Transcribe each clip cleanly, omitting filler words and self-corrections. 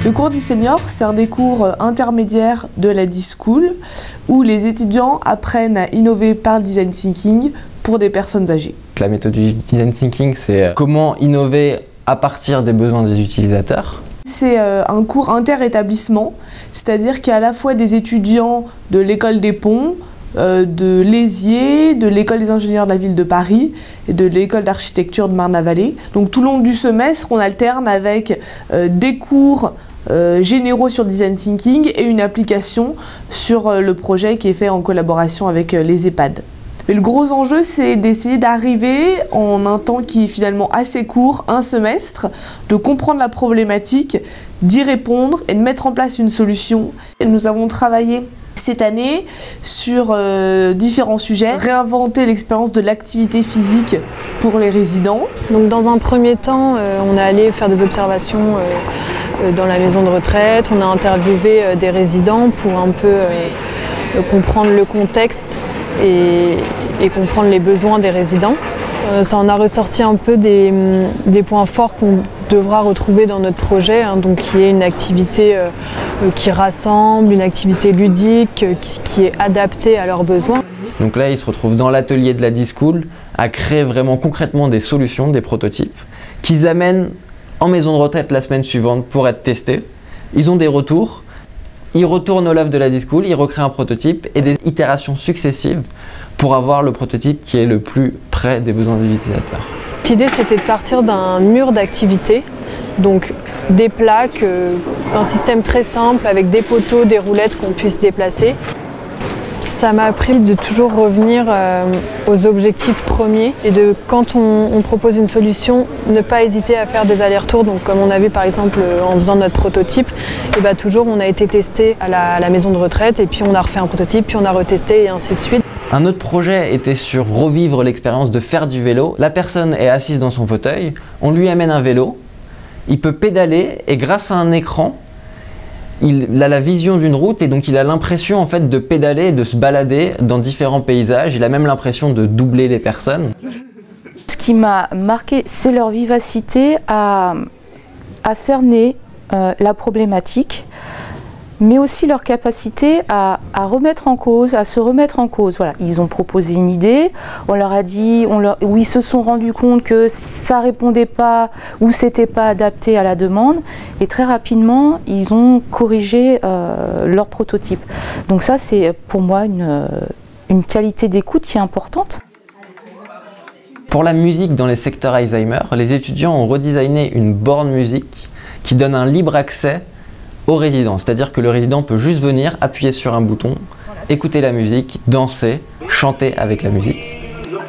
Le cours d'e-senior, c'est un des cours intermédiaires de la D-School où les étudiants apprennent à innover par le design thinking pour des personnes âgées. La méthode du design thinking, c'est comment innover à partir des besoins des utilisateurs. C'est un cours inter-établissement, c'est-à-dire qu'il y a à la fois des étudiants de l'école des Ponts, de l'Hésier, de l'école des ingénieurs de la ville de Paris et de l'école d'architecture de Marne-la-Vallée. Donc tout le long du semestre, on alterne avec des cours généraux sur le design thinking et une application sur le projet qui est fait en collaboration avec les EHPAD. Mais le gros enjeu, c'est d'essayer d'arriver en un temps qui est finalement assez court, un semestre, de comprendre la problématique, d'y répondre et de mettre en place une solution. Et nous avons travaillé cette année sur différents sujets, réinventer l'expérience de l'activité physique pour les résidents. Donc dans un premier temps, on est allé faire des observations dans la maison de retraite, on a interviewé des résidents pour un peu comprendre le contexte et comprendre les besoins des résidents. Ça en a ressorti un peu des points forts qu'on devra retrouver dans notre projet, donc qui est une activité qui rassemble, une activité ludique, qui est adaptée à leurs besoins. Donc là, ils se retrouvent dans l'atelier de la D-School à créer vraiment concrètement des solutions, des prototypes, qu'ils amènent en maison de retraite la semaine suivante pour être testés. Ils ont des retours, ils retournent au lab de la D-School, ils recréent un prototype et des itérations successives pour avoir le prototype qui est le plus près des besoins des utilisateurs. L'idée, c'était de partir d'un mur d'activité, donc des plaques, un système très simple avec des poteaux, des roulettes qu'on puisse déplacer. Ça m'a appris de toujours revenir aux objectifs premiers et de, quand on propose une solution, ne pas hésiter à faire des allers-retours. Donc comme on a vu par exemple en faisant notre prototype, et bah, toujours on a été testé à la maison de retraite et puis on a refait un prototype, puis on a retesté et ainsi de suite. Un autre projet était sur revivre l'expérience de faire du vélo. La personne est assise dans son fauteuil, on lui amène un vélo, il peut pédaler et grâce à un écran, il a la vision d'une route et donc il a l'impression en fait de pédaler et de se balader dans différents paysages. Il a même l'impression de doubler les personnes. Ce qui m'a marqué, c'est leur vivacité à cerner la problématique, mais aussi leur capacité à remettre en cause, à se remettre en cause. Voilà, ils ont proposé une idée, on leur a dit, où ils se sont rendus compte que ça répondait pas ou c'était pas adapté à la demande, et très rapidement ils ont corrigé leur prototype. Donc ça, c'est pour moi une qualité d'écoute qui est importante. Pour la musique dans les secteurs Alzheimer, les étudiants ont redesigné une borne musique qui donne un libre accès aux résidents, c'est-à-dire que le résident peut juste venir, appuyer sur un bouton, écouter la musique, danser, chanter avec la musique.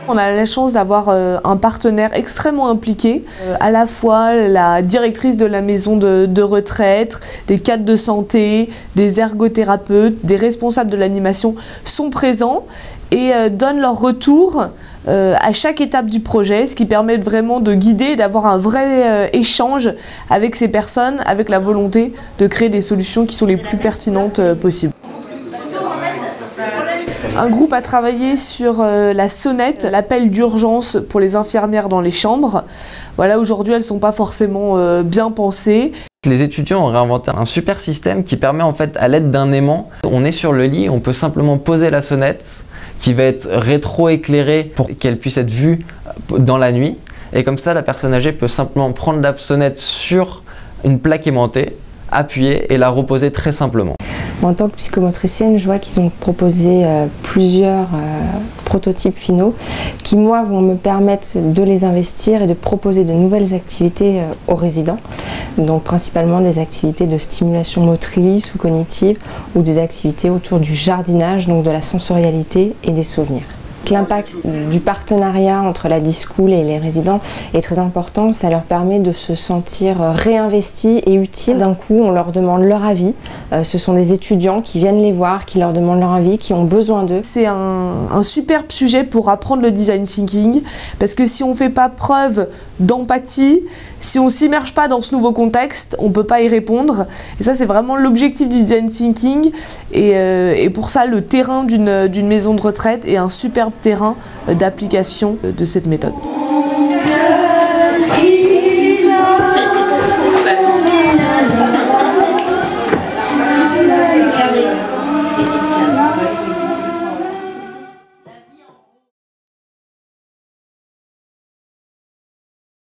On a la chance d'avoir un partenaire extrêmement impliqué, à la fois la directrice de la maison de retraite, des cadres de santé, des ergothérapeutes, des responsables de l'animation sont présents et donnent leur retour à chaque étape du projet, ce qui permet vraiment de guider, d'avoir un vrai échange avec ces personnes, avec la volonté de créer des solutions qui sont les plus pertinentes possibles. Un groupe a travaillé sur la sonnette, l'appel d'urgence pour les infirmières dans les chambres. Voilà, aujourd'hui, elles ne sont pas forcément bien pensées. Les étudiants ont réinventé un super système qui permet en fait, à l'aide d'un aimant, on est sur le lit, on peut simplement poser la sonnette qui va être rétro-éclairée pour qu'elle puisse être vue dans la nuit. Et comme ça, la personne âgée peut simplement prendre la sonnette sur une plaque aimantée, appuyer et la reposer très simplement. En tant que psychomotricienne, je vois qu'ils ont proposé plusieurs prototypes finaux qui, moi, vont me permettre de les investir et de proposer de nouvelles activités aux résidents. Donc principalement des activités de stimulation motrice ou cognitive ou des activités autour du jardinage, donc de la sensorialité et des souvenirs. L'impact du partenariat entre la D-School et les résidents est très important. Ça leur permet de se sentir réinvestis et utiles. D'un coup, on leur demande leur avis. Ce sont des étudiants qui viennent les voir, qui leur demandent leur avis, qui ont besoin d'eux. C'est un superbe sujet pour apprendre le design thinking, parce que si on ne fait pas preuve d'empathie, si on ne s'immerge pas dans ce nouveau contexte, on ne peut pas y répondre. Et ça, c'est vraiment l'objectif du design thinking. Et pour ça, le terrain d'une maison de retraite est un superbe terrain d'application de cette méthode.